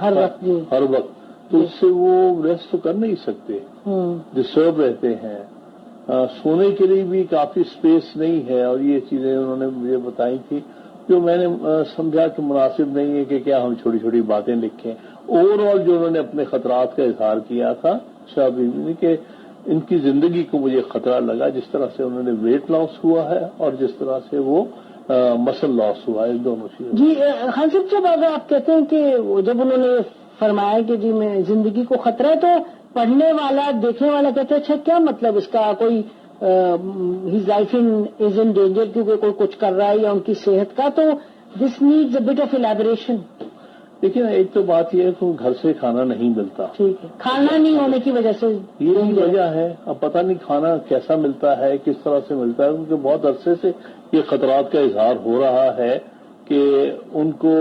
ہر وقت جی ہر وقت، تو اس سے وہ ریسٹ تو کر نہیں سکتے، ڈسٹرب رہتے ہیں. سونے کے لیے بھی کافی اسپیس نہیں ہے، اور یہ چیزیں انہوں نے مجھے بتائی تھی جو میں نے سمجھا کہ مناسب نہیں ہے کہ کیا ہم چھوٹی چھوٹی باتیں لکھیں. اوور آل جو انہوں نے اپنے خطرات کا اظہار کیا تھا شاہ بیوی نے کہ ان کی زندگی کو مجھے خطرہ لگا، جس طرح سے انہوں نے ویٹ لاس ہوا ہے اور جس طرح سے وہ مسل لاس ہوا ہے، دونوں چیزیں. جی خان صاحب، جب اگر آپ کہتے ہیں کہ جب انہوں نے فرمایا کہ جی میں زندگی کو خطرہ ہے، تو پڑھنے والا دیکھنے والا کہتے ہیں اچھا کیا مطلب اس کا، کوئی his life is in danger کیونکہ کوئی کچھ کر رہا ہے یا ان کی صحت کا، تو this needs a bit of elaboration. لیکن ایک تو بات یہ ہے کہ گھر سے کھانا نہیں ملتا، ٹھیک ہے، کھانا نہیں ہونے کی وجہ سے یہ بھی وجہ ہے. اب پتہ نہیں کھانا کیسا ملتا ہے، کس طرح سے ملتا ہے، کیونکہ بہت عرصے سے یہ خطرات کا اظہار ہو رہا ہے کہ ان کو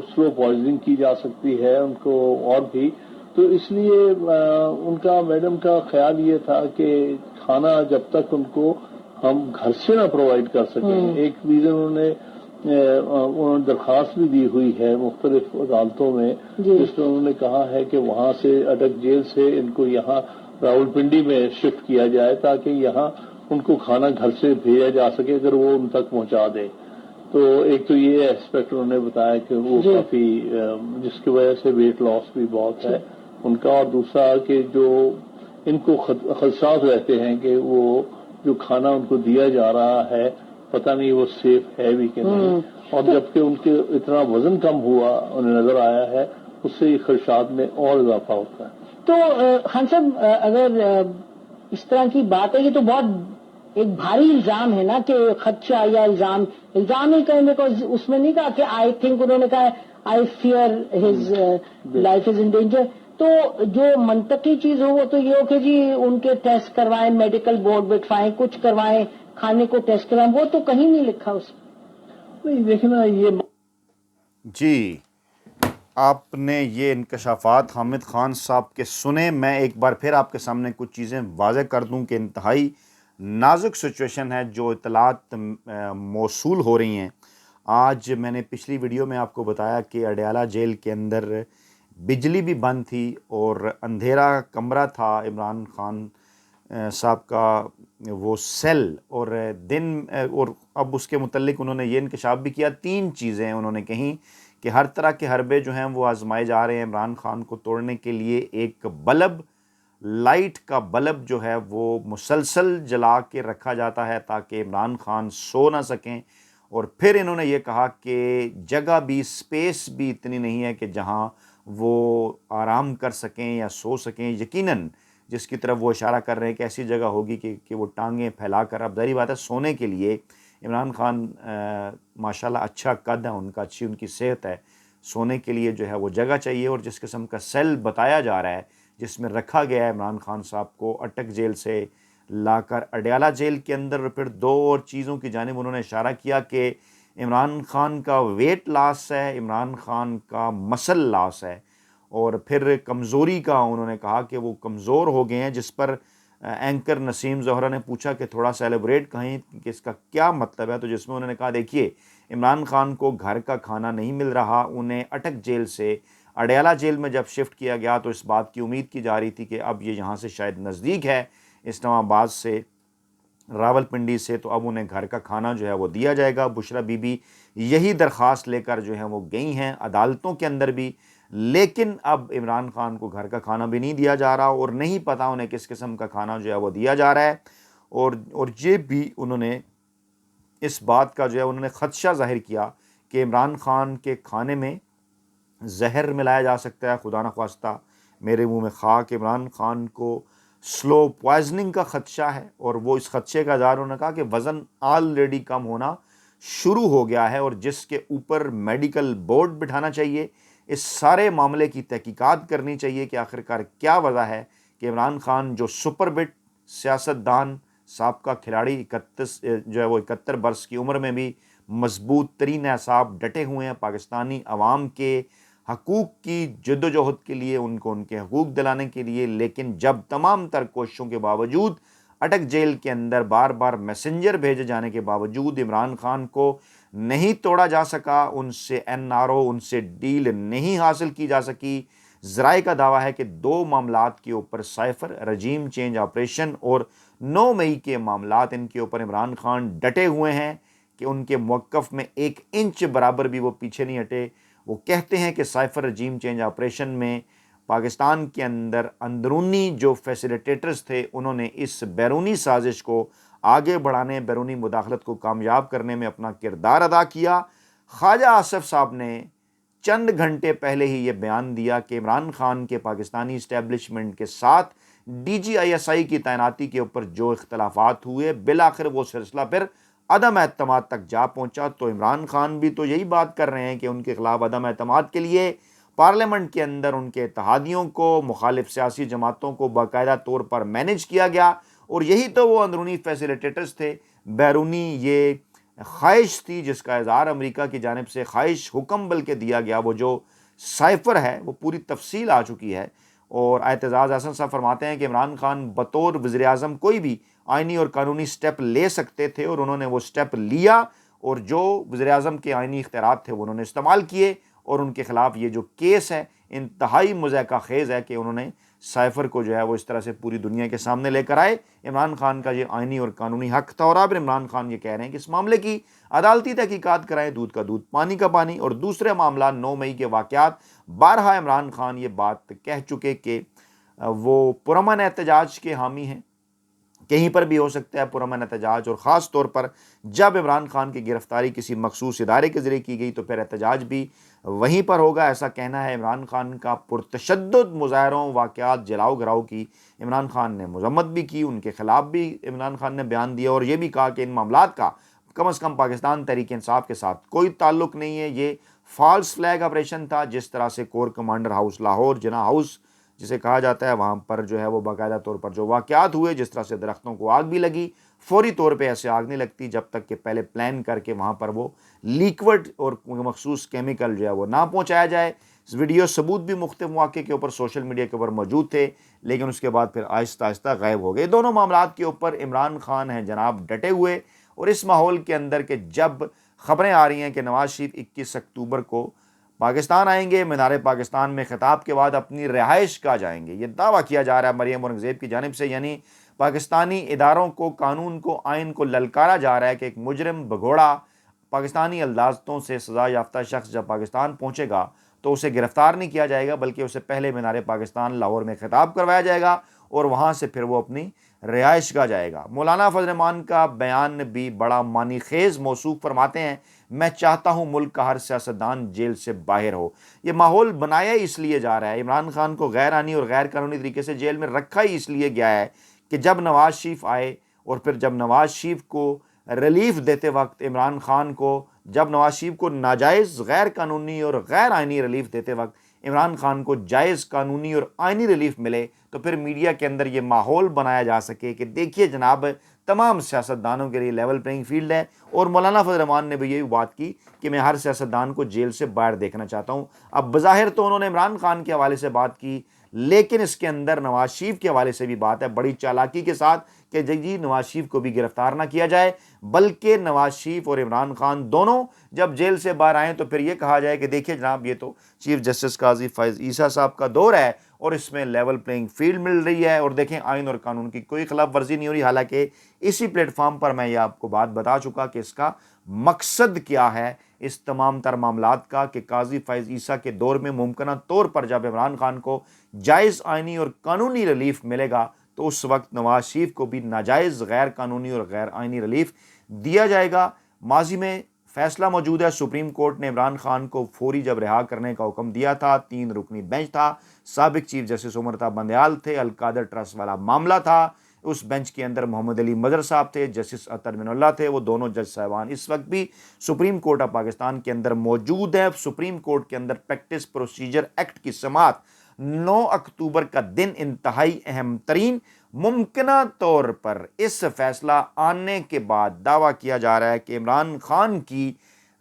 سلو پوائزننگ کی جا سکتی ہے، ان کو اور بھی. تو اس لیے ان کا میڈم کا خیال یہ تھا کہ کھانا جب تک ان کو ہم گھر سے نہ پرووائڈ کر سکیں. ایک ریزن انہوں نے درخواست بھی دی ہوئی ہے مختلف عدالتوں میں، جس میں انہوں نے کہا ہے کہ وہاں سے اٹک جیل سے ان کو یہاں راولپنڈی میں شفٹ کیا جائے تاکہ یہاں ان کو کھانا گھر سے بھیجا جا سکے اگر وہ ان تک پہنچا دیں. تو ایک تو یہ اسپیکٹ انہوں نے بتایا کہ وہ کافی جس کی وجہ سے ویٹ لاس بھی بہت ہے ان کا، اور دوسرا کہ جو ان کو خدشات رہتے ہیں کہ وہ جو کھانا ان کو دیا جا رہا ہے پتہ نہیں وہ سیف ہے بھی کہ نہیں. اور جبکہ ان کے اتنا وزن کم ہوا انہیں نظر آیا ہے، اس سے یہ خدشات میں اور اضافہ ہوتا ہے. تو خان صاحب اگر اس طرح کی بات ہے، یہ تو بہت ایک بھاری الزام ہے نا کہ خدشہ یا الزام ہی کہیں، بیکاز اس میں نہیں کہا کہ آئی تھنک، انہوں نے کہا I fear his life is in danger. تو جو منطقی چیز ہو وہ تو یہ ہو کہ جی ان کے ٹیسٹ کروائیں، میڈیکل بورڈ بٹھوائیں، کچھ کروائیں، کھانے کو ٹیسٹ کروائیں، وہ تو کہیں نہیں لکھا اس میں. نہیں دیکھنا یہ جی آپ نے یہ انکشافات حامد خان صاحب کے سنے. میں ایک بار پھر آپ کے سامنے کچھ چیزیں واضح کر دوں کہ انتہائی نازک سچویشن ہے جو اطلاعات موصول ہو رہی ہیں. آج میں نے پچھلی ویڈیو میں آپ کو بتایا کہ اڈیالہ جیل کے اندر بجلی بھی بند تھی اور اندھیرا کمرہ تھا عمران خان صاحب کا وہ سیل، اور دن اور اب اس کے متعلق انہوں نے یہ انکشاف بھی کیا. 3 چیزیں انہوں نے کہیں کہ ہر طرح کے حربے جو ہیں وہ آزمائے جا رہے ہیں عمران خان کو توڑنے کے لیے. ایک بلب، لائٹ کا بلب جو ہے وہ مسلسل جلا کے رکھا جاتا ہے تاکہ عمران خان سو نہ سکیں. اور پھر انہوں نے یہ کہا کہ جگہ بھی، اسپیس بھی اتنی نہیں ہے کہ جہاں وہ آرام کر سکیں یا سو سکیں. یقیناً جس کی طرف وہ اشارہ کر رہے ہیں کہ ایسی جگہ ہوگی کہ وہ ٹانگیں پھیلا کر، اب ظاہری بات ہے سونے کے لیے عمران خان ماشاءاللہ اچھا قد ہے ان کا، اچھی ان کی صحت ہے، سونے کے لیے جو ہے وہ جگہ چاہیے. اور جس قسم کا سیل بتایا جا رہا ہے جس میں رکھا گیا ہے عمران خان صاحب کو اٹک جیل سے لا کر اڈیالہ جیل کے اندر. اور پھر 2 اور چیزوں کی جانب انہوں نے اشارہ کیا کہ عمران خان کا ویٹ لاس ہے، عمران خان کا مسل لاس ہے، اور پھر کمزوری کا انہوں نے کہا کہ وہ کمزور ہو گئے ہیں. جس پر اینکر نسیم زہرا نے پوچھا کہ تھوڑا سیلیبریٹ کہیں کہ اس کا کیا مطلب ہے، تو جس میں انہوں نے کہا دیکھیے عمران خان کو گھر کا کھانا نہیں مل رہا. انہیں اٹک جیل سے اڈیالہ جیل میں جب شفٹ کیا گیا تو اس بات کی امید کی جا رہی تھی کہ اب یہ یہاں سے شاید نزدیک ہے اسلام آباد سے، راولپنڈی سے، تو اب انہیں گھر کا کھانا جو ہے وہ دیا جائے گا. بشرا بی بی یہی درخواست لے کر جو ہے وہ گئی ہیں عدالتوں کے اندر بھی، لیکن اب عمران خان کو گھر کا کھانا بھی نہیں دیا جا رہا اور نہیں پتہ انہیں کس قسم کا کھانا جو ہے وہ دیا جا رہا ہے. اور یہ بھی انہوں نے اس بات کا جو ہے انہوں نے خدشہ ظاہر کیا کہ عمران خان کے کھانے میں زہر ملایا جا سکتا ہے. خدا نخواستہ میرے منہ میں خاک، عمران خان کو سلو پوائزننگ کا خدشہ ہے، اور وہ اس خدشے کا اظہار انہوں نے کہا کہ وزن آلریڈی کم ہونا شروع ہو گیا ہے اور جس کے اوپر میڈیکل بورڈ بٹھانا چاہیے. اس سارے معاملے کی تحقیقات کرنی چاہیے کہ آخرکار کیا وجہ ہے کہ عمران خان جو سپر بٹ سیاستدان، سابقہ کھلاڑی، 71 برس کی عمر میں بھی مضبوط ترین اعصاب ڈٹے ہوئے ہیں پاکستانی عوام کے حقوق کی جدوجہد کے لیے، ان کو ان کے حقوق دلانے کے لیے. لیکن جب تمام تر کوششوں کے باوجود اٹک جیل کے اندر بار بار میسنجر بھیجے جانے کے باوجود عمران خان کو نہیں توڑا جا سکا، ان سے NRO، ان سے ڈیل نہیں حاصل کی جا سکی۔ ذرائع کا دعویٰ ہے کہ 2 معاملات کے اوپر سائفر، رجیم چینج آپریشن اور 9 مئی کے معاملات، ان کے اوپر عمران خان ڈٹے ہوئے ہیں کہ ان کے موقف میں 1 انچ برابر بھی وہ پیچھے نہیں ہٹے۔ وہ کہتے ہیں کہ سائفر رجیم چینج آپریشن میں پاکستان کے اندر اندرونی جو فیسیلیٹیٹرز تھے، انہوں نے اس بیرونی سازش کو آگے بڑھانے، بیرونی مداخلت کو کامیاب کرنے میں اپنا کردار ادا کیا۔ خواجہ آصف صاحب نے چند گھنٹے پہلے ہی یہ بیان دیا کہ عمران خان کے پاکستانی اسٹیبلشمنٹ کے ساتھ DGI کی تعیناتی کے اوپر جو اختلافات ہوئے، بالآخر وہ سلسلہ پھر عدم اعتماد تک جا پہنچا۔ تو عمران خان بھی تو یہی بات کر رہے ہیں کہ ان کے خلاف عدم اعتماد کے لیے پارلیمنٹ کے اندر ان کے اتحادیوں کو، مخالف سیاسی جماعتوں کو باقاعدہ طور پر مینج کیا گیا، اور یہی تو وہ اندرونی فیسیلیٹیٹرز تھے۔ بیرونی یہ خواہش تھی جس کا اظہار امریکہ کی جانب سے، خواہش حکم بلکہ دیا گیا، وہ جو سائفر ہے وہ پوری تفصیل آ چکی ہے۔ اور اعتزاز احسن صاحب فرماتے ہیں کہ عمران خان بطور وزیر اعظم کوئی بھی آئینی اور قانونی سٹیپ لے سکتے تھے، اور انہوں نے وہ سٹیپ لیا، اور جو وزیر اعظم کے آئینی اختیارات تھے وہ انہوں نے استعمال کیے، اور ان کے خلاف یہ جو کیس ہے انتہائی مضحکہ خیز ہے کہ انہوں نے سائفر کو جو ہے وہ اس طرح سے پوری دنیا کے سامنے لے کر آئے۔ عمران خان کا یہ آئینی اور قانونی حق تھا، اور اب عمران خان یہ کہہ رہے ہیں کہ اس معاملے کی عدالتی تحقیقات کرائیں، دودھ کا دودھ پانی کا پانی۔ اور دوسرے معاملہ 9 مئی کے واقعات، بارہا عمران خان یہ بات کہہ چکے کہ وہ پرامن احتجاج کے حامی ہیں، کہیں پر بھی ہو سکتا ہے پرامن احتجاج، اور خاص طور پر جب عمران خان کی گرفتاری کسی مخصوص ادارے کے ذریعے کی گئی تو پھر احتجاج بھی وہیں پر ہوگا، ایسا کہنا ہے۔ عمران خان کا پرتشدد مظاہروں، واقعات، جلاؤ گراؤ کی عمران خان نے مذمت بھی کی، ان کے خلاف بھی عمران خان نے بیان دیا، اور یہ بھی کہا کہ ان معاملات کا کم از کم پاکستان تحریک انصاف کے ساتھ کوئی تعلق نہیں ہے، یہ فالس فلیگ آپریشن تھا۔ جس طرح سے کور کمانڈر ہاؤس لاہور، جناح ہاؤس جسے کہا جاتا ہے، وہاں پر جو ہے وہ باقاعدہ طور پر جو واقعات ہوئے، جس طرح سے درختوں کو آگ بھی لگی، فوری طور پہ ایسے آگ نہیں لگتی جب تک کہ پہلے پلان کر کے وہاں پر وہ لیکوڈ اور مخصوص کیمیکل جو ہے وہ نہ پہنچایا جائے۔ ویڈیو ثبوت بھی مختلف مواقع کے اوپر سوشل میڈیا کے اوپر موجود تھے، لیکن اس کے بعد پھر آہستہ آہستہ غائب ہو گئے۔ دونوں معاملات کے اوپر عمران خان ہیں جناب ڈٹے ہوئے، اور اس ماحول کے اندر کہ جب خبریں آ رہی ہیں کہ نواز شریف 21 اکتوبر کو پاکستان آئیں گے، مینار پاکستان میں خطاب کے بعد اپنی رہائش گاہ جائیں گے، یہ دعویٰ کیا جا رہا ہے مریم اورنگزیب کی جانب سے، یعنی پاکستانی اداروں کو، قانون کو، آئین کو للکارا جا رہا ہے کہ ایک مجرم بگوڑا پاکستانی عدالتوں سے سزا یافتہ شخص جب پاکستان پہنچے گا تو اسے گرفتار نہیں کیا جائے گا، بلکہ اسے پہلے مینار پاکستان لاہور میں خطاب کروایا جائے گا، اور وہاں سے پھر وہ اپنی رہائش گاہ جائے گا۔ مولانا فضل الرحمان کا بیان بھی بڑا معنی خیز موصوف فرماتے ہیں، میں چاہتا ہوں ملک کا ہر سیاستدان جیل سے باہر ہو۔ یہ ماحول بنایا اس لیے جا رہا ہے، عمران خان کو غیر آئینی اور غیر قانونی طریقے سے جیل میں رکھا ہی اس لیے گیا ہے کہ جب نواز شریف آئے، اور پھر جب نواز شریف کو ریلیف دیتے وقت عمران خان کو، جب نواز شریف کو ناجائز غیر قانونی اور غیر آئینی ریلیف دیتے وقت عمران خان کو جائز قانونی اور آئینی ریلیف ملے، تو پھر میڈیا کے اندر یہ ماحول بنایا جا سکے کہ دیکھیے جناب تمام سیاستدانوں کے لیے لیول پلینگ فیلڈ ہے۔ اور مولانا فضل الرحمان نے بھی یہی بات کی کہ میں ہر سیاستدان کو جیل سے باہر دیکھنا چاہتا ہوں۔ اب بظاہر تو انہوں نے عمران خان کے حوالے سے بات کی، لیکن اس کے اندر نواز شریف کے حوالے سے بھی بات ہے بڑی چالاکی کے ساتھ کہ جی نواز شریف کو بھی گرفتار نہ کیا جائے، بلکہ نواز شریف اور عمران خان دونوں جب جیل سے باہر آئیں تو پھر یہ کہا جائے کہ دیکھیے جناب یہ تو چیف جسٹس قاضی فائز عیسیٰ صاحب کا دور ہے، اور اس میں لیول پلینگ فیلڈ مل رہی ہے، اور دیکھیں آئین اور قانون کی کوئی خلاف ورزی نہیں ہو رہی۔ حالانکہ اسی پلیٹ فارم پر میں یہ آپ کو بات بتا چکا کہ اس کا مقصد کیا ہے اس تمام تر معاملات کا، کہ قاضی فائز عیسیٰ کے دور میں ممکنہ طور پر جب عمران خان کو جائز آئینی اور قانونی ریلیف ملے گا تو اس وقت نواز شریف کو بھی ناجائز غیر قانونی اور غیر آئینی ریلیف دیا جائے گا۔ ماضی میں فیصلہ موجود ہے، سپریم کورٹ نے عمران خان کو فوری جب رہا کرنے کا حکم دیا تھا، 3 رکنی بینچ تھا، سابق چیف جسٹس عمر تا بندیال تھے، القادر ٹرسٹ والا معاملہ تھا، اس بینچ کے اندر محمد علی مظہر صاحب تھے، جسٹس اطہر من اللہ تھے، وہ دونوں جج صاحبان اس وقت بھی سپریم کورٹ آف پاکستان کے اندر موجود ہیں۔ سپریم کورٹ کے اندر پریکٹس پروسیجر ایکٹ کی سماعت 9 اکتوبر کا دن انتہائی اہم ترین، ممکنہ طور پر اس فیصلہ آنے کے بعد دعویٰ کیا جا رہا ہے کہ عمران خان کی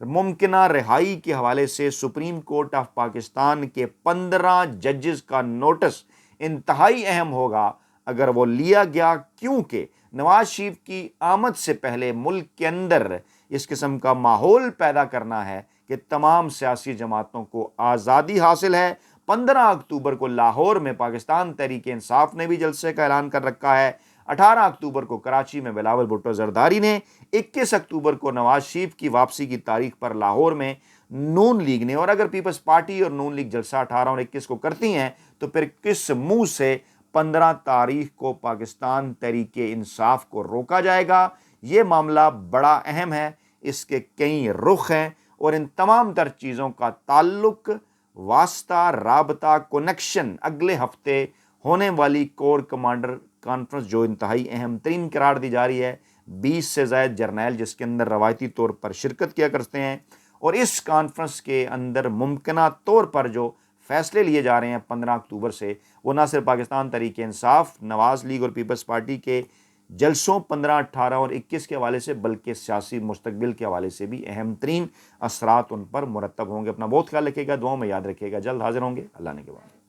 ممکنہ رہائی کے حوالے سے سپریم کورٹ آف پاکستان کے 15 ججز کا نوٹس انتہائی اہم ہوگا اگر وہ لیا گیا، کیونکہ نواز شریف کی آمد سے پہلے ملک کے اندر اس قسم کا ماحول پیدا کرنا ہے کہ تمام سیاسی جماعتوں کو آزادی حاصل ہے۔ 15 اکتوبر کو لاہور میں پاکستان تحریک انصاف نے بھی جلسے کا اعلان کر رکھا ہے۔ 18 اکتوبر کو کراچی میں بلاول بھٹو زرداری نے، 21 اکتوبر کو نواز شریف کی واپسی کی تاریخ پر لاہور میں نون لیگ نے، اور اگر پیپلز پارٹی اور نون لیگ جلسہ 18 اور 21 کو کرتی ہیں تو پھر کس منہ سے 15 تاریخ کو پاکستان تحریک انصاف کو روکا جائے گا؟ یہ معاملہ بڑا اہم ہے، اس کے کئی رخ ہیں، اور ان تمام تر چیزوں کا تعلق، واسطہ، رابطہ، کنیکشن اگلے ہفتے ہونے والی کور کمانڈر کانفرنس جو انتہائی اہم ترین قرار دی جا رہی ہے، 20 سے زائد جرنیل جس کے اندر روایتی طور پر شرکت کیا کرتے ہیں، اور اس کانفرنس کے اندر ممکنہ طور پر جو فیصلے لیے جا رہے ہیں 15 اکتوبر سے، وہ نہ صرف پاکستان تحریک انصاف، نواز لیگ اور پیپلز پارٹی کے جلسوں 15، 18 اور 21 کے حوالے سے، بلکہ سیاسی مستقبل کے حوالے سے بھی اہم ترین اثرات ان پر مرتب ہوں گے۔ اپنا بہت خیال رکھیے گا، دعاؤں میں یاد رکھیے گا، جلد حاضر ہوں گے، اللہ نے کے بعد۔